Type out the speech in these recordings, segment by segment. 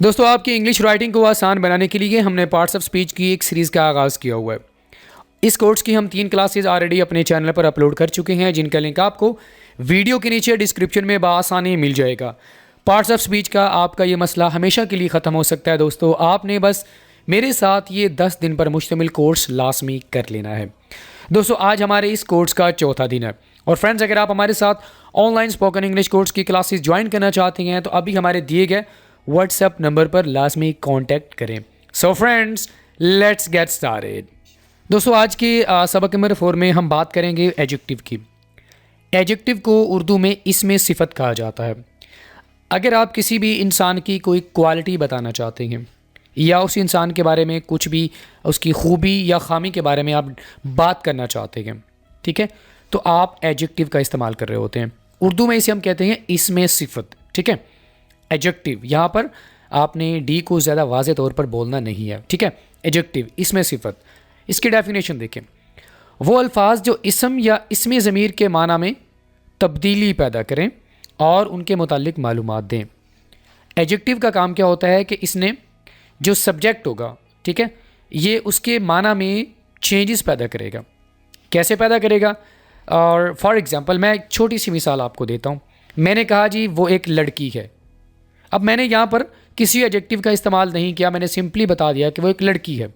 दोस्तों आपकी English writing को आसान बनाने के लिए हमने पार्ट्स ऑफ स्पीच की एक सीरीज़ का आगाज़ किया हुआ है। इस कोर्स की हम 3 क्लासेस ऑलरेडी अपने चैनल पर अपलोड कर चुके हैं, जिनका लिंक आपको वीडियो के नीचे डिस्क्रिप्शन में बआसानी मिल जाएगा। पार्ट्स ऑफ स्पीच का आपका ये मसला हमेशा के लिए ख़त्म हो सकता है। दोस्तों आपने बस मेरे साथ ये 10 दिन पर मुश्तमिल कोर्स लाजमी कर लेना है। दोस्तों आज हमारे इस कोर्स का चौथा दिन है और फ्रेंड्स अगर आप हमारे साथ ऑनलाइन स्पोकन इंग्लिश कोर्स की क्लासेस ज्वाइन करना चाहते हैं तो अभी हमारे दिए गए व्हाट्सएप नंबर पर लाजमी कांटेक्ट करें। So friends let's get started. दोस्तों आज के सबक नंबर 4 में हम बात करेंगे एडजेक्टिव की। एडजेक्टिव को उर्दू में इसमें सिफत कहा जाता है। अगर आप किसी भी इंसान की कोई क्वालिटी बताना चाहते हैं या उस इंसान के बारे में कुछ भी उसकी खूबी या खामी के बारे में आप बात करना चाहते हैं, ठीक है, तो आप एडजेक्टिव का इस्तेमाल कर रहे होते हैं। उर्दू में इसे हम कहते हैं इसमें सिफत, ठीक है। एडजेक्टिव यहाँ पर आपने डी को ज़्यादा वाज़े तौर पर बोलना नहीं है, ठीक है। एडजेक्टिव इसमें सिफत, इसकी डेफिनेशन देखें। वो अल्फाज जो इसम या इसमें ज़मीर के माना में तब्दीली पैदा करें और उनके मुतालिक मालूमात दें। एडजेक्टिव का काम क्या होता है कि इसने जो सब्जेक्ट होगा, ठीक है, ये उसके माना में चेंजेस पैदा करेगा। कैसे पैदा करेगा? और फॉर एग्ज़ाम्पल मैं एक छोटी सी मिसाल आपको देता हूँ। मैंने कहा जी वो एक लड़की है। अब मैंने यहाँ पर किसी एडजेक्टिव का इस्तेमाल नहीं किया, मैंने सिंपली बता दिया कि वो एक लड़की है।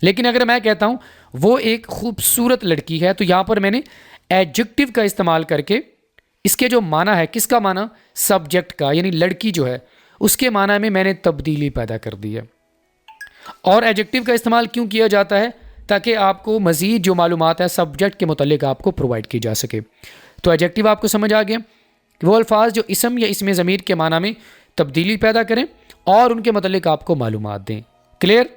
लेकिन अगर मैं कहता हूँ वो एक खूबसूरत लड़की है तो यहाँ पर मैंने एडजेक्टिव का इस्तेमाल करके इसके जो माना है, किसका माना? सब्जेक्ट का, यानी लड़की जो है उसके माना में मैंने तब्दीली पैदा कर दी है। और एडजेक्टिव का इस्तेमाल क्यों किया जाता है? ताकि आपको मज़ीद जो मालूमात है सब्जेक्ट के मुतालिक आपको प्रोवाइड की जा सके। तो एडजेक्टिव आपको समझ आ गया कि वो अल्फाज जो इसम या इसमें ज़मीर के माना में तब्दीली पैदा करें और उनके मुतालिक आपको मालूमात दें। क्लियर?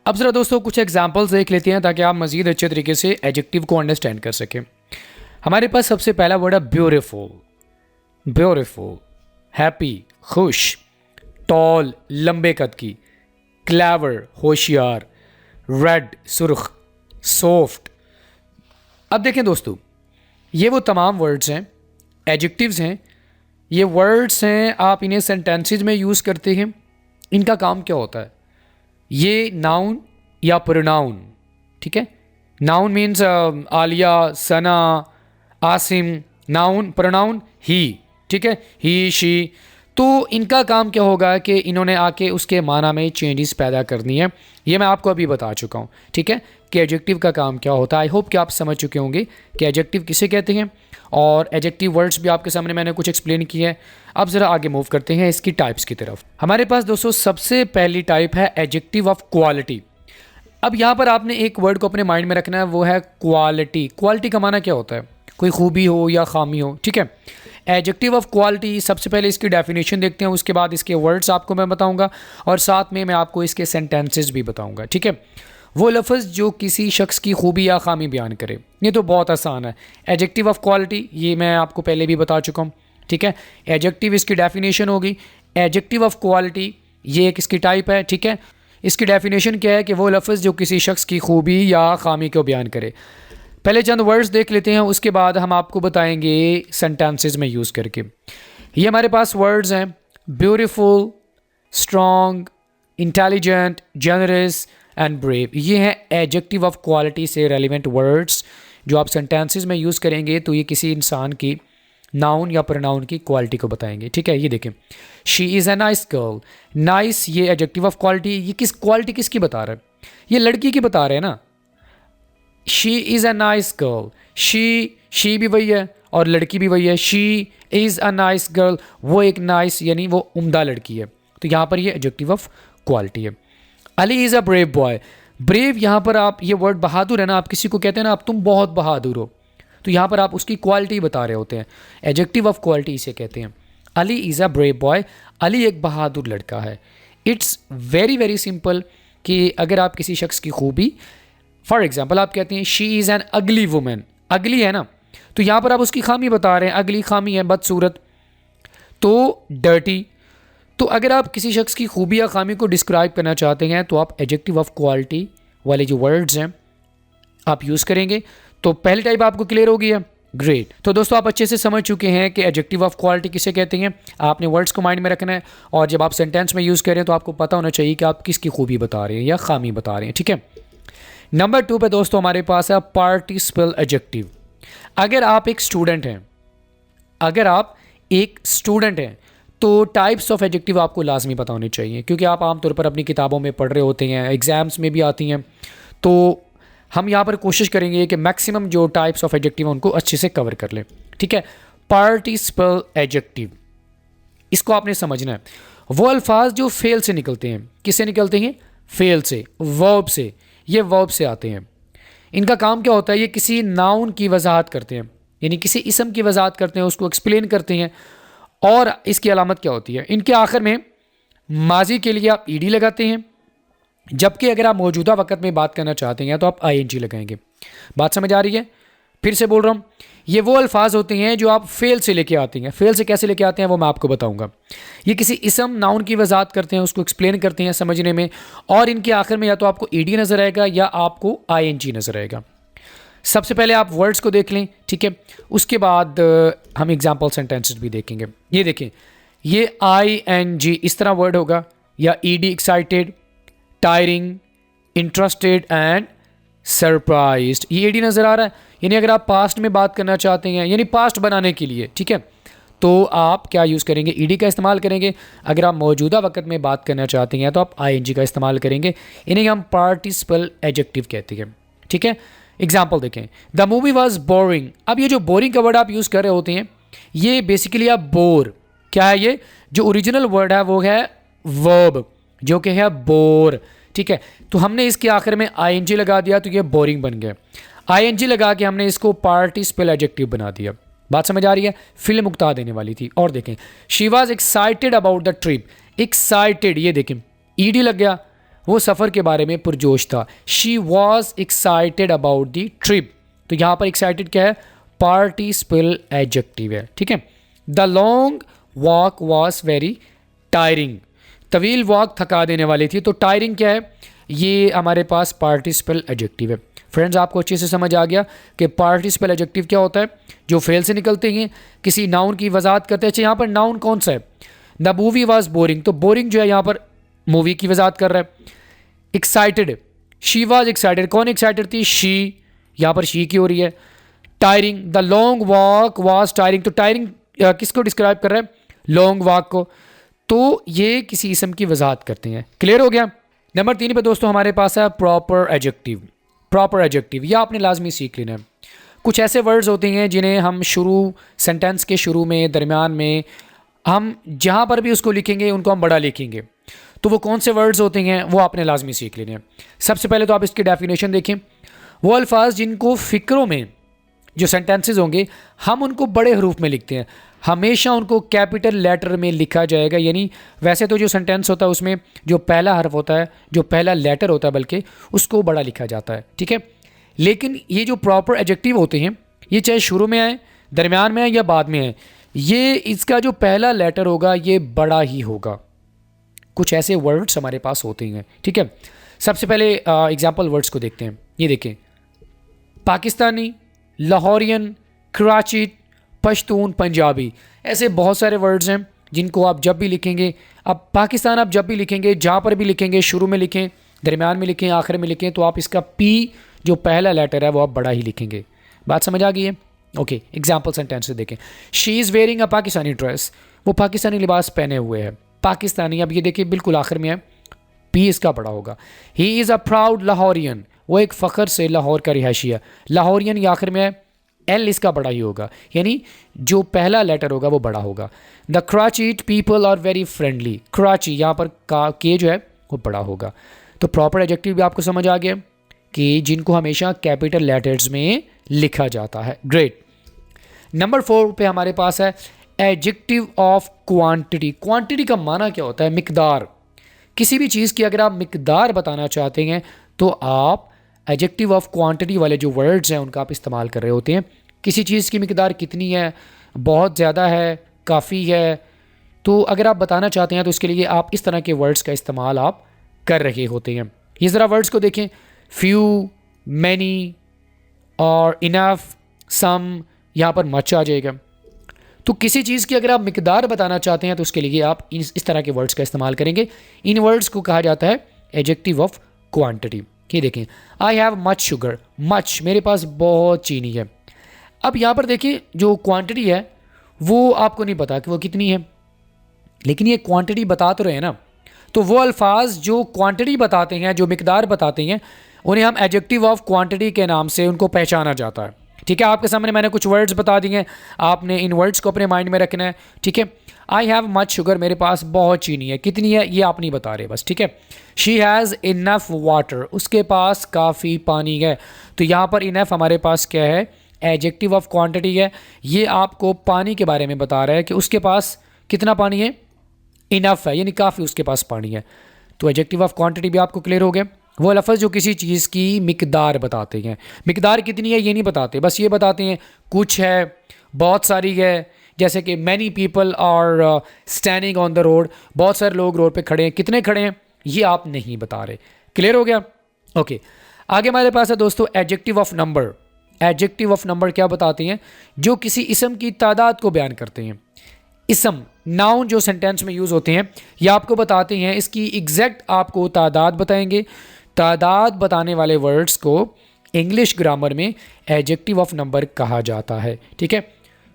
अब ज़रा दोस्तों कुछ एग्जांपल्स देख लेते हैं ताकि आप मज़ीद अच्छे तरीके से एडजेक्टिव को अंडरस्टैंड कर सकें। हमारे पास सबसे पहला वर्ड है ब्यूटीफुल। ब्यूटीफुल, हैप्पी, खुश, टॉल, लंबे कद की, क्लेवर, होशियार, रेड, सुर्ख, सॉफ्ट। अब देखें दोस्तों, ये वो तमाम वर्ड्स हैं, एडजेक्टिव्स हैं। ये वर्ड्स हैं, आप इन्हें सेंटेंसेस में यूज़ करते हैं। इनका काम क्या होता है? ये नाउन या प्रोनाउन, ठीक है। नाउन मीन्स आलिया, सना, आसिम। नाउन, प्रोनाउन ही, ठीक है, ही, शी। तो इनका काम क्या होगा कि इन्होंने आके उसके माना में चेंजेस पैदा करनी है। ये मैं आपको अभी बता चुका हूँ, ठीक है, कि एडजेक्टिव का काम क्या होता है। आई होप कि आप समझ चुके होंगे कि एडजेक्टिव किसे कहते हैं और एडजेक्टिव वर्ड्स भी आपके सामने मैंने कुछ एक्सप्लेन किए हैं। अब ज़रा आगे मूव करते हैं इसकी टाइप्स की तरफ। हमारे पास दोस्तों सबसे पहली टाइप है एडजेक्टिव ऑफ क्वालिटी। अब यहाँ पर आपने एक वर्ड को अपने माइंड में रखना है, वो है क्वालिटी। क्वालिटी का माना क्या होता है? कोई खूबी हो या खामी हो, ठीक है। एडजेक्टिव ऑफ क्वालिटी, सबसे पहले इसकी डेफिनेशन देखते हैं, उसके बाद इसके वर्ड्स आपको मैं बताऊंगा और साथ में मैं आपको इसके सेंटेंसेस भी बताऊंगा, ठीक है। वो लफ्ज़ जो किसी शख्स की खूबी या खामी बयान करे। ये तो बहुत आसान है। एडजेक्टिव ऑफ क्वालिटी ये मैं आपको पहले भी बता चुका हूँ, ठीक है। एडजेक्टिव इसकी डेफिनेशन होगी। एडजेक्टिव ऑफ क्वालिटी ये एक इसकी टाइप है, ठीक है। इसकी डेफिनेशन क्या है कि वो लफ्ज़ जो किसी शख्स की खूबी या खामी को बयान करे। पहले चंद वर्ड्स देख लेते हैं, उसके बाद हम आपको बताएंगे सेंटेंसेस में यूज़ करके। ये हमारे पास वर्ड्स हैं beautiful, strong, intelligent, generous and brave. ये हैं एडजेक्टिव ऑफ क्वालिटी से रेलिवेंट वर्ड्स जो आप सेंटेंसेस में यूज़ करेंगे तो ये किसी इंसान की नाउन या प्रोनाउन की क्वालिटी को बताएंगे, ठीक है। ये देखें, she is a nice girl. Nice ये एडजेक्टिव ऑफ क्वालिटी, ये किस क्वालिटी किसकी बता रहा है? ये लड़की की बता रहे हैं ना। She is a nice girl, she भी वही है और लड़की भी वही है। She is a nice girl, वो एक नाइस यानी वो उम्दा लड़की है। तो यहाँ पर ये एडजेक्टिव ऑफ क्वालिटी है। Ali is a brave boy. Brave यहाँ पर आप ये वर्ड बहादुर है ना, आप किसी को कहते हैं ना आप तुम बहुत बहादुर हो, तो यहाँ पर आप उसकी क्वालिटी बता रहे होते हैं। एडजेक्टिव ऑफ क्वालिटी इसे कहते हैं। Ali is a brave boy, Ali एक बहादुर लड़का है। इट्स वेरी वेरी सिंपल कि अगर आप किसी शख्स की खूबी, फॉर एग्जाम्पल आप कहते हैं शी इज़ एन अगली वुमेन। अगली है ना, तो यहाँ पर आप उसकी खामी बता रहे हैं। अगली खामी है बदसूरत, तो डर्टी। तो अगर आप किसी शख्स की खूबी या खामी को डिस्क्राइब करना चाहते हैं तो आप एडजेक्टिव ऑफ क्वालिटी वाले जो वर्ड्स हैं आप यूज़ करेंगे। तो पहली टाइप आपको क्लियर हो गई है। ग्रेट। तो दोस्तों आप अच्छे से समझ चुके हैं कि एडजेक्टिव ऑफ क्वालिटी किसे कहते हैं। आपने वर्ड्स को माइंड में रखना है और जब आप सेंटेंस में यूज़ करें तो आपको पता होना चाहिए कि आप किसकी खूबी बता रहे हैं या खामी बता रहे हैं, ठीक है। नंबर 2 पे दोस्तों हमारे पास है पार्टिसिपल एडजेक्टिव। अगर आप एक स्टूडेंट हैं, अगर आप एक स्टूडेंट हैं तो टाइप्स ऑफ एडजेक्टिव आपको लाजमी पता होने चाहिए, क्योंकि आप आमतौर पर अपनी किताबों में पढ़ रहे होते हैं, एग्ज़ाम्स में भी आती हैं। तो हम यहाँ पर कोशिश करेंगे कि मैक्सिमम जो टाइप्स ऑफ एडजेक्टिव हैं उनको अच्छे से कवर कर लें, ठीक है। पार्टिसिपल एडजेक्टिव, इसको आपने समझना है। वो अल्फाज जो फेल से निकलते हैं, किससे निकलते हैं? फेल से, वर्ब से। ये वर्ब से आते हैं। इनका काम क्या होता है? ये किसी नाउन की वजाहत करते हैं, यानी किसी इसम की वजाहत करते हैं, उसको एक्सप्लेन करते हैं। और इसकी अलामत क्या होती है? इनके आखिर में माजी के लिए आप ईडी लगाते हैं, जबकि अगर आप मौजूदा वक्त में बात करना चाहते हैं तो आप आईएनजी लगाएंगे। बात समझ आ रही है? फिर से बोल रहा हूँ, ये वो अल्फाज होते हैं जो आप फेल से लेके आते हैं। फेल से कैसे लेके आते हैं वो मैं आपको बताऊंगा। ये किसी इसम नाउन की वजाहत करते हैं, उसको एक्सप्लेन करते हैं समझने में, और इनके आखिर में या तो आपको ईडी नज़र आएगा या आपको आईएनजी नज़र आएगा। सबसे पहले आप वर्ड्स को देख लें, ठीक है। उसके बाद हम एग्जाम्पल सेंटेंसेस भी देखेंगे। ये देखें, ये आईएनजी इस तरह वर्ड होगा, या ED excited, tiring, interested and surprised. ये ईडी नज़र आ रहा है, यानी अगर आप पास्ट में बात करना चाहते हैं, यानी पास्ट बनाने के लिए, ठीक है, तो आप क्या यूज़ करेंगे? ईडी का इस्तेमाल करेंगे। अगर आप मौजूदा वक्त में बात करना चाहते हैं तो आप आईएनजी का इस्तेमाल करेंगे। इन्हें हम पार्टिसिपल एडजेक्टिव कहते हैं, ठीक है। एग्जाम्पल देखें, द मूवी वॉज बोरिंग। अब ये जो बोरिंग का वर्ड आप यूज़ कर रहे होते हैं, ये बेसिकली आप बोर, क्या है ये? जो ओरिजिनल वर्ड है वो है वर्ब, जो कि है बोर, ठीक है। तो हमने इसके आखिर में आईएनजी लगा दिया तो ये बोरिंग बन गया। आईएनजी लगा के हमने इसको पार्टिसिपल एडजेक्टिव बना दिया। बात समझ आ रही है? फिल्म उकता देने वाली थी। और देखें, she was excited about the trip. Excited, ये देखें ईडी लग गया, वो सफ़र के बारे में पुरजोश था। She was excited about the trip, तो यहाँ पर एक्साइटेड क्या है? पार्टिसिपल एडजेक्टिव है, ठीक है। The long walk was very tiring. तवील वॉक थका देने वाली थी। तो टायरिंग क्या है? ये हमारे पास पार्टिसिपल एडजेक्टिव है। फ्रेंड्स, आपको अच्छे से समझ आ गया कि पार्टिसिपल एडजेक्टिव क्या होता है? जो फेल से निकलते हैं, किसी नाउन की वजाहत करते हैं। अच्छा, यहाँ पर नाउन कौन सा है? द मूवी वॉज बोरिंग, तो बोरिंग जो है यहाँ पर मूवी की वजाहत कर रहा है। एक्साइटेड, शी वॉज एक्साइटेड, कौन एक्साइटेड थी? शी, यहाँ पर शी की हो रही है। Tiring, the long walk was tiring, तो टायरिंग किसको डिस्क्राइब कर रहा है? लॉन्ग वॉक को। तो ये किसी इसम की वजाहत करते हैं। क्लियर हो गया? नंबर 3 पे दोस्तों हमारे पास है प्रॉपर एडजेक्टिव। प्रॉपर एडजेक्टिव यह आपने लाजमी सीख लेना है। कुछ ऐसे वर्ड्स होते हैं जिन्हें हम सेंटेंस के शुरू में, दरमियान में, हम जहाँ पर भी उसको लिखेंगे उनको हम बड़ा लिखेंगे। तो वो कौन से वर्ड्स होते हैं वो आपने लाजमी सीख लेने हैं। सबसे पहले तो आप इसकी डेफिनेशन देखें। वो अल्फाज जिनको फ़िक्रों में जो सेंटेंसेस होंगे हम उनको बड़े हरूफ में लिखते हैं, हमेशा उनको कैपिटल लेटर में लिखा जाएगा। यानी वैसे तो जो सेंटेंस होता है उसमें जो पहला हर्फ होता है, जो पहला लेटर होता है, बल्कि उसको बड़ा लिखा जाता है, ठीक है। लेकिन ये जो प्रॉपर एडजेक्टिव होते हैं, ये चाहे शुरू में आए, दरमियान में आए या बाद में आए, ये इसका जो पहला लेटर होगा ये बड़ा ही होगा। कुछ ऐसे वर्ड्स हमारे पास होते हैं, ठीक है। सबसे पहले एग्जाम्पल वर्ड्स को देखते हैं। ये देखें, पाकिस्तानी, लाहौरियन, कराची, पश्तून, पंजाबी, ऐसे बहुत सारे वर्ड्स हैं जिनको आप जब भी लिखेंगे, अब पाकिस्तान आप जब भी लिखेंगे, जहाँ पर भी लिखेंगे, शुरू में लिखें, दरमियान में लिखें, आखिर में लिखें, तो आप इसका पी जो पहला लेटर है वो आप बड़ा ही लिखेंगे। बात समझ आ गई है? ओके, एग्जाम्पल सेंटेंस से देखें। She is wearing a Pakistani dress, वो पाकिस्तानी लिबास पहने हुए है। पाकिस्तानी, अब ये देखिए बिल्कुल आखिर में है, पी इसका बड़ा होगा। ही इज़ अ प्राउड लाहौरियन, वो एक फ़ख्र से लाहौर का रिहायशी है। लाहौरियन ये आखिर में है, एल इसका बड़ा ही होगा, यानी जो पहला लेटर होगा वो बड़ा होगा। The Karachi people are very friendly, Karachi यहाँ पर का के जो है वो बड़ा होगा। तो प्रॉपर एडजेक्टिव भी आपको समझ आ गया कि जिनको हमेशा कैपिटल लेटर्स में लिखा जाता है। ग्रेट। नंबर 4 पे हमारे पास है एडजेक्टिव ऑफ क्वांटिटी। क्वांटिटी का माना क्या होता है? मिकदार। किसी भी चीज़ की अगर आप मिकदार बताना चाहते हैं तो आप एडजेक्टिव ऑफ क्वांटिटी वाले जो वर्ड्स हैं उनका आप इस्तेमाल कर रहे होते हैं। किसी चीज़ की मिकदार कितनी है, बहुत ज़्यादा है, काफ़ी है, तो अगर आप बताना चाहते हैं तो इसके लिए आप इस तरह के वर्ड्स का इस्तेमाल आप कर रहे होते हैं। ये ज़रा वर्ड्स को देखें, फ्यू, मैनी और इनफ, सम, यहाँ पर मच आ जाएगा। तो किसी चीज़ की अगर आप मिकदार बताना चाहते हैं तो उसके लिए आप इस तरह के वर्ड्स का इस्तेमाल करेंगे। इन वर्ड्स को कहा जाता है एडजेक्टिव ऑफ क्वांटिटी। ये देखें, I have much sugar, much मेरे पास बहुत चीनी है। अब यहाँ पर देखिए जो क्वांटिटी है वो आपको नहीं पता कि वो कितनी है, लेकिन ये क्वांटिटी बता तो रहे हैं ना। तो वो अल्फाज जो क्वांटिटी बताते हैं, जो मिकदार बताते हैं, उन्हें हम एडजेक्टिव ऑफ क्वांटिटी के नाम से उनको पहचाना जाता है। ठीक है, आपके सामने मैंने कुछ वर्ड्स बता दिए हैं, आपने इन वर्ड्स को अपने माइंड में रखना है। ठीक है, आई हैव मच शुगर, मेरे पास बहुत चीनी है, कितनी है ये आप नहीं बता रहे बस। ठीक है, शी हैज़ इनफ वाटर, उसके पास काफ़ी पानी है। तो यहाँ पर इनफ हमारे पास क्या है, एडजेक्टिव ऑफ क्वांटिटी है। ये आपको पानी के बारे में बता रहा है कि उसके पास कितना पानी है, इनफ है, यानी काफ़ी उसके पास पानी है। तो एडजेक्टिव ऑफ क्वांटिटी भी आपको क्लियर हो गया। वो लफ्ज़ जो किसी चीज़ की मिकदार बताते हैं, मिकदार कितनी है ये नहीं बताते, बस ये बताते हैं कुछ है, बहुत सारी है। जैसे कि many people are standing on the road, बहुत सारे लोग रोड पे खड़े हैं, कितने खड़े हैं ये आप नहीं बता रहे। क्लियर हो गया? ओके, आगे हमारे पास है दोस्तों adjective of number. Adjective of number क्या बताते हैं, जो किसी इसम की तादाद को बयान करते हैं। इसम नाउन जो सेंटेंस में यूज़ होते हैं ये आपको बताते हैं, इसकी एग्जैक्ट आपको तादाद बताएंगे। तादाद बताने वाले वर्ड्स को इंग्लिश ग्रामर में एडजेक्टिव ऑफ नंबर कहा जाता है। ठीक है,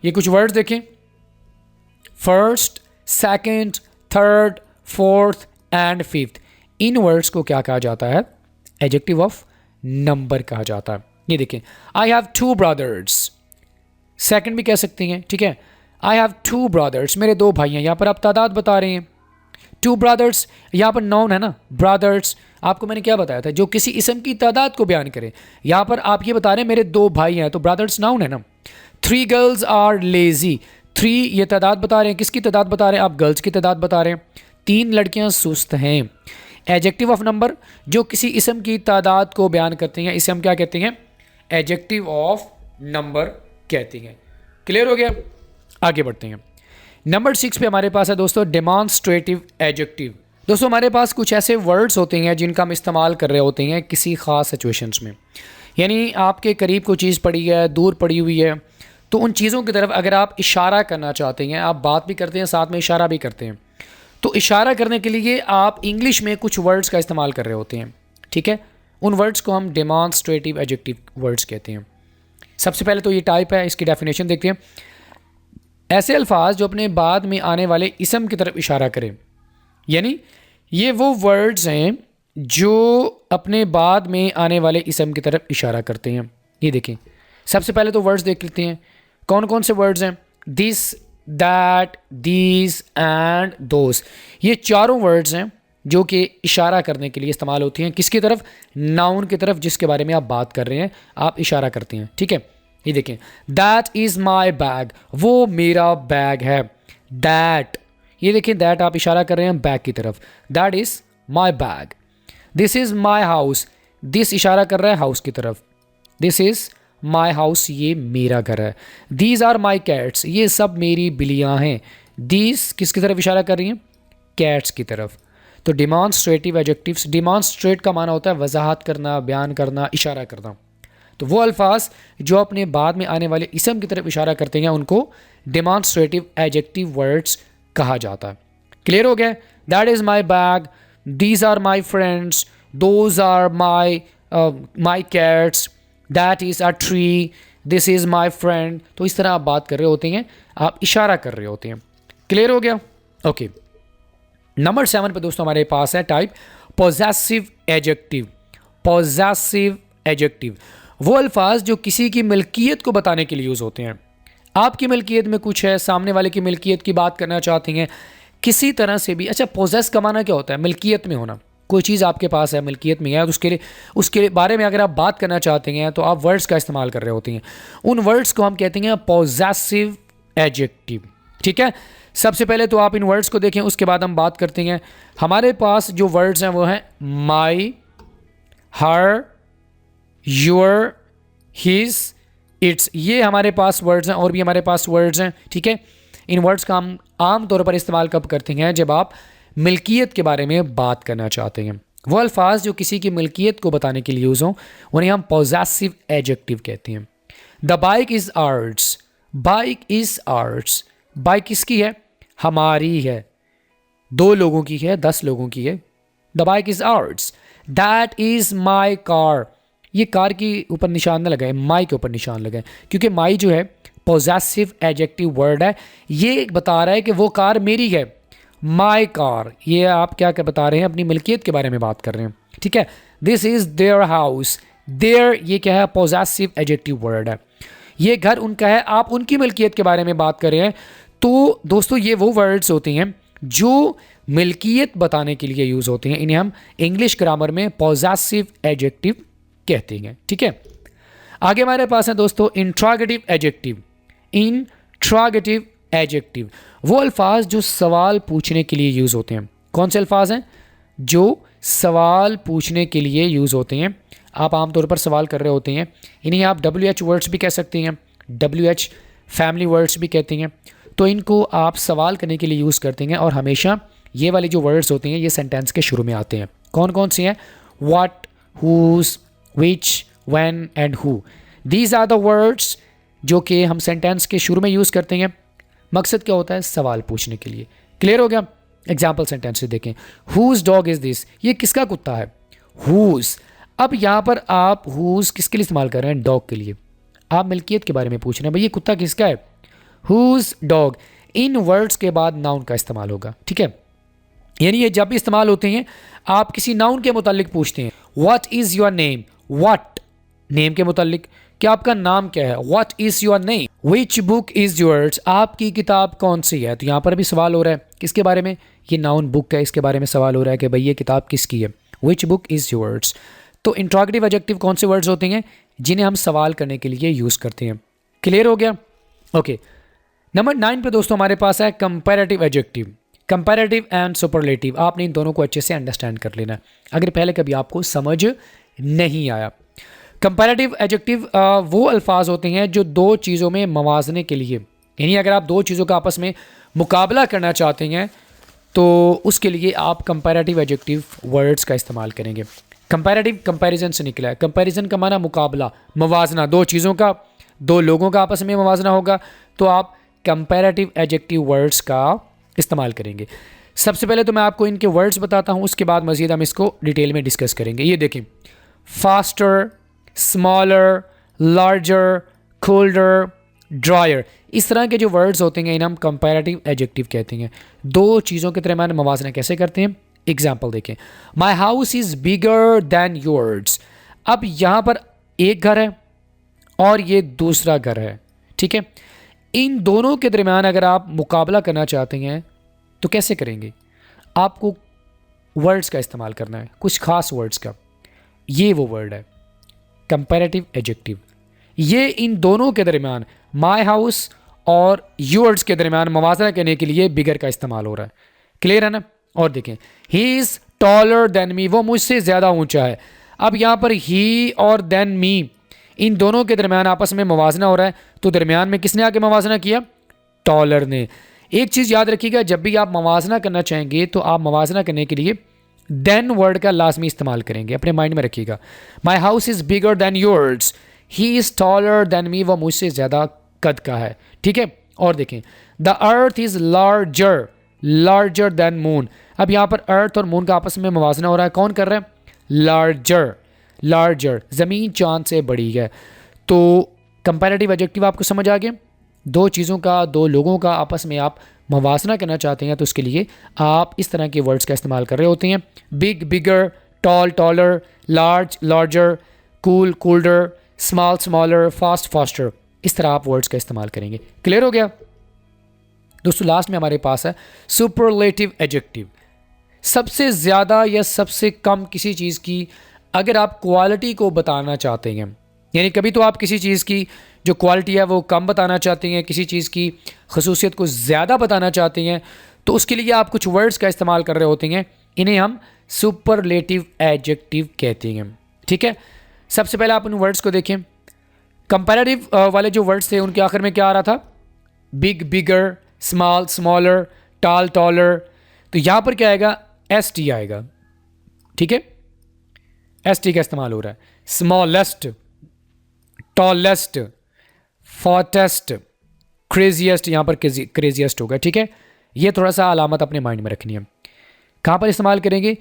ये कुछ वर्ड्स देखें, first, second, third, fourth and fifth. In words को क्या कहा जाता है, एडजेक्टिव ऑफ नंबर कहा जाता है। ये देखें, आई हैव 2 ब्रदर्स, सेकंड भी कह सकते हैं। ठीक है, आई हैव 2 ब्रदर्स, मेरे 2 भाई हैं, यहाँ पर आप तादाद बता रहे हैं। 2 ब्रदर्स यहाँ पर नाउन है ना, ब्रदर्स। आपको मैंने क्या बताया था, जो किसी इसम की तादाद को बयान करे। यहाँ पर आप ये बता रहे हैं मेरे 2 भाई हैं, तो ब्रदर्स नाउन है ना। 3 गर्ल्स आर लेजी, 3 ये तादाद बता रहे हैं, किसकी तादाद बता रहे हैं, आप गर्ल्स की तादाद बता रहे हैं। 3 लड़कियाँ सुस्त हैं। एडजेक्टिव ऑफ नंबर जो किसी इसम की तादाद को बयान करते हैं, इसे हम क्या कहते हैं, एडजेक्टिव ऑफ नंबर कहते हैं। क्लियर हो गया? आगे बढ़ते हैं। नंबर 6 पे हमारे पास है दोस्तों डेमॉन्स्ट्रेटिव एडजेक्टिव। दोस्तों हमारे पास कुछ ऐसे वर्ड्स होते हैं जिनका हम इस्तेमाल कर रहे होते हैं किसी ख़ास सिचुएशंस में। यानी आपके करीब कोई चीज़ पड़ी है, दूर पड़ी हुई है, तो उन चीज़ों की तरफ अगर आप इशारा करना चाहते हैं, आप बात भी करते हैं साथ में इशारा भी करते हैं, तो इशारा करने के लिए आप इंग्लिश में कुछ वर्ड्स का इस्तेमाल कर रहे होते हैं। ठीक है, उन वर्ड्स को हम डेमॉन्स्ट्रेटिव एडजेक्टिव वर्ड्स कहते हैं। सबसे पहले तो ये टाइप है, इसकी डेफिनेशन देखते हैं। ऐसे अल्फाज जो अपने बाद में आने वाले इसम की तरफ इशारा करें, यानी ये वो वर्ड्स हैं जो अपने बाद में आने वाले इसम की तरफ इशारा करते हैं। ये देखें, सबसे पहले तो वर्ड्स देख लेते हैं कौन कौन से वर्ड्स हैं। This, that, these and those, ये चारों वर्ड्स हैं जो कि इशारा करने के लिए इस्तेमाल होती हैं। किसकी तरफ? नाउन की तरफ, जिसके बारे में आप बात कर रहे हैं, आप इशारा करते हैं। ठीक है, ये देखें, दैट इज़ माई बैग, वो मेरा बैग है। दैट, ये देखें, दैट आप इशारा कर रहे हैं बैग की तरफ, that is my bag. This is my house, this इशारा कर रहा है हाउस की तरफ, दिस इज़ माई हाउस, ये मेरा घर है। दीज आर माई कैट्स, ये सब मेरी बिल्लियाँ हैं। दीज किसकी तरफ इशारा कर रही हैं? कैट्स की तरफ। तो डिमॉन्स्ट्रेटिव एडजेक्टिव्स, डिमॉन्स्ट्रेट का माना होता है वजाहत करना, बयान करना, इशारा करना। तो वो अल्फाज जो अपने बाद में आने वाले इसम की तरफ इशारा करते हैं उनको डिमॉन्स्ट्रेटिव एडजेक्टिव वर्ड्स कहा जाता है। क्लियर हो गया? That is my bag, these are my friends, those are my cats, that is a tree, this is my friend. तो इस तरह आप बात कर रहे होते हैं, आप इशारा कर रहे होते हैं। क्लियर हो गया? ओके, नंबर 7 पे दोस्तों हमारे पास है type possessive adjective. Possessive adjective वो अल्फाज जो किसी की मिल्कियत को बताने के लिए यूज़ होते हैं। आपकी मिल्कियत में कुछ है, सामने वाले की मिल्कियत की बात करना चाहते हैं किसी तरह से भी। अच्छा, पोजेस का माना क्या होता है? मिल्कियत में होना। कोई चीज़ आपके पास है, मिल्कियत में है, तो उसके बारे में अगर आप बात करना चाहते हैं तो आप वर्ड्स का इस्तेमाल कर रहे होते हैं। उन वर्ड्स को हम कहते हैं पॉजेसिव एडजेक्टिव। ठीक है, सबसे पहले तो आप इन वर्ड्स को देखें, उसके बाद हम बात करते हैं। हमारे पास जो वर्ड्स हैं वो हैं माई, हर, योर, हिज, इट्स, ये हमारे पास वर्ड्स हैं। और भी हमारे पास वर्ड्स हैं। ठीक है, इन वर्ड्स का हम आम तौर पर इस्तेमाल कब करते हैं? जब आप मिल्कियत के बारे में बात करना चाहते हैं। वो अल्फाज जो किसी की मिल्कियत को बताने के लिए यूज़ हों उन्हें हम पॉजेसिव एडजेक्टिव कहते हैं। The bike is hours, bike is ours, bike किसकी है? हमारी है। 2 लोगों की है, 10 लोगों की है। The bike is ours. That is my car, ये कार के ऊपर निशान न लगाए, माई के ऊपर निशान लगाए, क्योंकि माई जो है पोजेसिव एडजेक्टिव वर्ड है। ये बता रहा है कि वो कार मेरी है। माई कार, ये आप क्या क्या बता रहे हैं? अपनी मिल्कियत के बारे में बात कर रहे हैं, ठीक है। This is their house, their ये क्या है? पोजेसिव एडजेक्टिव वर्ड है। ये घर उनका है, आप उनकी मिल्कियत के बारे में बात कर रहे हैं। तो दोस्तों ये वो वर्ड्स होते हैं जो मिल्कियत बताने के लिए यूज़ होते हैं, इन्हें हम इंग्लिश ग्रामर में पोजेसिव एडजेक्टिव कहते हैं, ठीक है। आगे हमारे पास है दोस्तों इंट्रोगेटिव एडजेक्टिव। इंट्रोगेटिव एडजेक्टिव वो अल्फाज जो सवाल पूछने के लिए यूज़ होते हैं। कौन से अल्फाज हैं? जो सवाल पूछने के लिए यूज़ होते हैं। आप आमतौर पर सवाल कर रहे होते हैं, इन्हें आप WH वर्ड्स भी कह सकते हैं, WH फैमिली वर्ड्स भी कहते हैं। तो इनको आप सवाल करने के लिए यूज़ करते हैं और हमेशा ये वाले जो वर्ड्स होते हैं ये सेंटेंस के शुरू में आते हैं। कौन कौन से हैं? What, whose, which, when and who. These are the words जो कि हम सेंटेंस के शुरू में यूज़ करते हैं। मकसद क्या होता है? सवाल पूछने के लिए। क्लियर हो गया? एग्जाम्पल सेंटेंस से देखें। हुज डॉग इज़ दिस, ये किसका कुत्ता है? हुज। अब यहाँ पर आप हुज किसके लिए इस्तेमाल कर रहे हैं? डॉग के लिए। आप मिल्कियत के बारे में पूछ रहे हैं, भाई ये कुत्ता किसका है? Whose dog. इन वर्ड्स के बाद नाउन का इस्तेमाल होगा, ठीक है। यानी ये जब भी इस्तेमाल होते हैं आप किसी नाउन के मुतालिक पूछते हैं। What is your name, what name के मुतालिक, क्या आपका नाम क्या है? What is your name. Which book is yours, आपकी किताब कौन सी है? तो यहाँ पर भी सवाल हो रहा है किसके बारे में? ये नाउन बुक है, इसके बारे में सवाल हो रहा है कि भाई ये किताब किसकी है? Which book is yours. तो इंट्रोगेटिव एडजेक्टिव कौन से वर्ड्स होते हैं? जिन्हें हम सवाल करने के लिए यूज़ करते हैं। क्लियर हो गया? ओके। नंबर 9 पे दोस्तों हमारे पास है comparative adjective. Comparative and superlative, आपने इन दोनों को अच्छे से अंडरस्टैंड कर लेना अगर पहले कभी आपको समझ नहीं आया। कंपैरेटिव एडजेक्टिव वो अल्फाज होते हैं जो 2 चीज़ों में मवाजने के लिए, यानी अगर आप 2 चीज़ों का आपस में मुकाबला करना चाहते हैं तो उसके लिए आप कंपैरेटिव एडजेक्टिव वर्ड्स का इस्तेमाल करेंगे। कंपैरेटिव कंपैरिजन से निकला है। कंपैरिजन का माना मुकाबला, मवाजना, 2 चीज़ों का, 2 लोगों का आपस में मवाजना होगा, तो आप कंपैरेटिव एडजेक्टिव वर्ड्स का इस्तेमाल करेंगे। सबसे पहले तो मैं आपको इनके वर्ड्स बताता हूँ, उसके बाद मज़ीद हम इसको डिटेल में डिस्कस करेंगे। ये देखें, faster, smaller, larger, colder, dryer, इस तरह के जो वर्ड्स होते हैं इन्हें हम कंपैरेटिव एडजेक्टिव कहते हैं। 2 चीज़ों के दरमियान मवाजना कैसे करते हैं? एग्जाम्पल देखें, my house is bigger than yours. अब यहाँ पर एक घर है और ये दूसरा घर है, ठीक है। इन दोनों के दरमियान अगर आप मुकाबला करना चाहते हैं तो कैसे करेंगे? आपको वर्ड्स का इस्तेमाल करना है, कुछ खास वर्ड्स का। ये वो वर्ड है कंपैरेटिव एडजेक्टिव। ये इन दोनों के दरमियान, माई हाउस और योर्स के दरमियान मवाजना करने के लिए बिगर का इस्तेमाल हो रहा है। क्लियर है ना? और देखें, he is taller than me, वो मुझसे ज़्यादा ऊंचा है। अब यहाँ पर ही और देन मी, इन दोनों के दरमियान आपस में मवाजना हो रहा है, तो दरमियान में किसने आके मवाजना किया? टॉलर ने। एक चीज़ याद रखिएगा, जब भी आप मवाजना करना चाहेंगे तो आप मवाजना करने के लिए देन वर्ड का लाजमी इस्तेमाल करेंगे, अपने माइंड में रखिएगा। My house is bigger than yours, he is taller than me, वो मुझसे ज़्यादा कद का है, ठीक है। और देखें, the earth is larger, larger than moon. अब यहाँ पर अर्थ और मून का आपस में मवाजना हो रहा है, कौन कर रहा है? लार्जर, लार्जर, ज़मीन चांद से बड़ी है। तो कंपैरेटिव एडजेक्टिव आपको समझ आ गया? 2 चीज़ों का, 2 लोगों का आपस में आप मवाजना करना चाहते हैं तो उसके लिए आप इस तरह के वर्ड्स का इस्तेमाल कर रहे होते हैं। Big, bigger, tall, taller, large, larger, cool, cooler, small, smaller, fast, faster, इस तरह आप वर्ड्स का इस्तेमाल करेंगे। क्लियर हो गया दोस्तों? लास्ट में हमारे पास है सुपरलेटिव एडजेक्टिव। सबसे ज़्यादा या सबसे कम किसी चीज़ की अगर आप क्वालिटी को बताना चाहते हैं, यानी कभी तो आप किसी चीज़ की जो क्वालिटी है वो कम बताना चाहते हैं, किसी चीज़ की खसूसियत को ज़्यादा बताना चाहते हैं, तो उसके लिए आप कुछ वर्ड्स का इस्तेमाल कर रहे होते हैं, इन्हें हम सुपरलेटिव एडजेक्टिव कहते हैं, ठीक है। सबसे पहले आप उन वर्ड्स को देखें। कंपैरेटिव वाले जो वर्ड्स थे उनके आखिर में क्या आ रहा था? बिग, बिगर, स्मॉल, स्मॉलर, टॉल, टॉलर। तो यहाँ पर क्या आएगा? ST आएगा, ठीक है। ST का इस्तेमाल हो रहा है। स्मॉलेस्ट, टॉलेस्ट, फॉटेस्ट, क्रेजिएस्ट यहाँ पर क्रेजिएस्ट होगा, ठीक है। ये थोड़ा सा अलामत अपने माइंड में रखनी है। कहाँ पर इस्तेमाल करेंगे?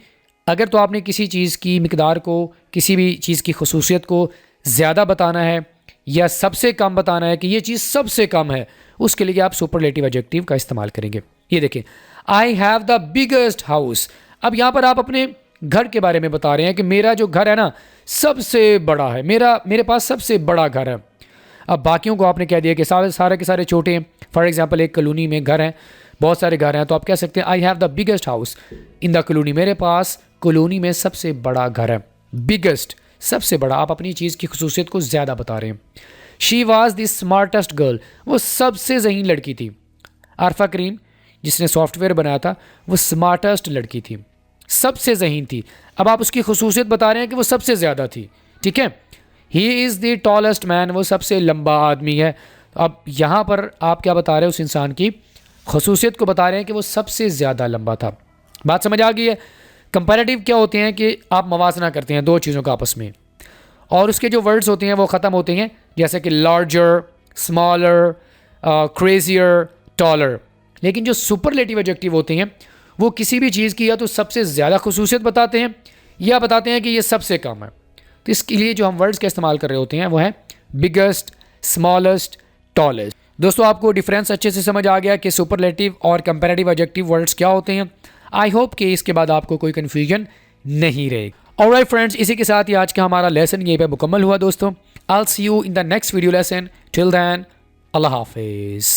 अगर तो आपने किसी चीज़ की मिकदार को, किसी भी चीज़ की खसूसियत को ज़्यादा बताना है या सबसे कम बताना है कि ये चीज़ सबसे कम है, उसके लिए आप सुपरलेटिव एडजेक्टिव का इस्तेमाल करेंगे। ये देखें, I have the biggest house. अब यहाँ पर आप अपने घर के बारे में बता रहे हैं कि मेरा जो घर है ना सबसे बड़ा है, मेरे पास सबसे बड़ा घर है। अब बाकियों को आपने कह दिया कि सारे के सारे छोटे हैं। फॉर एग्जांपल एक कॉलोनी में घर हैं, बहुत सारे घर हैं, तो आप कह सकते हैं I have the biggest house in the colony. मेरे पास कॉलोनी में सबसे बड़ा घर है। बिगेस्ट, सबसे बड़ा, आप अपनी चीज़ की खसूसियत को ज़्यादा बता रहे हैं। She was the smartest girl, वो सबसे ज़हीन लड़की थी। आरफा करीम जिसने सॉफ्टवेयर बनाया था वो स्मार्टेस्ट लड़की थी, सबसे ज़हीन थी। अब आप उसकी खसूसियत बता रहे हैं कि वो सबसे ज़्यादा थी, ठीक है। He is the tallest man, वो सबसे लंबा आदमी है। अब यहाँ पर आप क्या बता रहे हैं? उस इंसान की खसूसियत को बता रहे हैं कि वो सबसे ज़्यादा लंबा था। बात समझ आ गई है? कंपैरेटिव क्या होते हैं कि आप मवाजना करते हैं दो चीज़ों का आपस में, और उसके जो वर्ड्स होते हैं वो ख़त्म होते हैं, जैसे कि लार्जर, स्मॉलर, क्रेजियर, टॉलर। लेकिन जो सुपरलेटिव एडजेक्टिव होते हैं वो किसी भी चीज़ की या तो सबसे ज़्यादा खसूसियत बताते हैं या बताते हैं कि ये सबसे कम है। तो इसके लिए जो हम वर्ड्स का इस्तेमाल कर रहे होते हैं वो है बिगेस्ट, स्मॉलेस्ट, टॉलेस्ट। दोस्तों आपको डिफरेंस अच्छे से समझ आ गया कि सुपरलेटिव और कंपैरेटिव एडजेक्टिव वर्ड्स क्या होते हैं। आई होप कि इसके बाद आपको कोई कन्फ्यूजन नहीं रहेगी। ऑलराइट फ्रेंड्स, इसी के साथ ही आज का हमारा लेसन यहीं पे मुकम्मल हुआ दोस्तों। I will see you in the next video lesson. Till then, अल्लाह हाफिज़।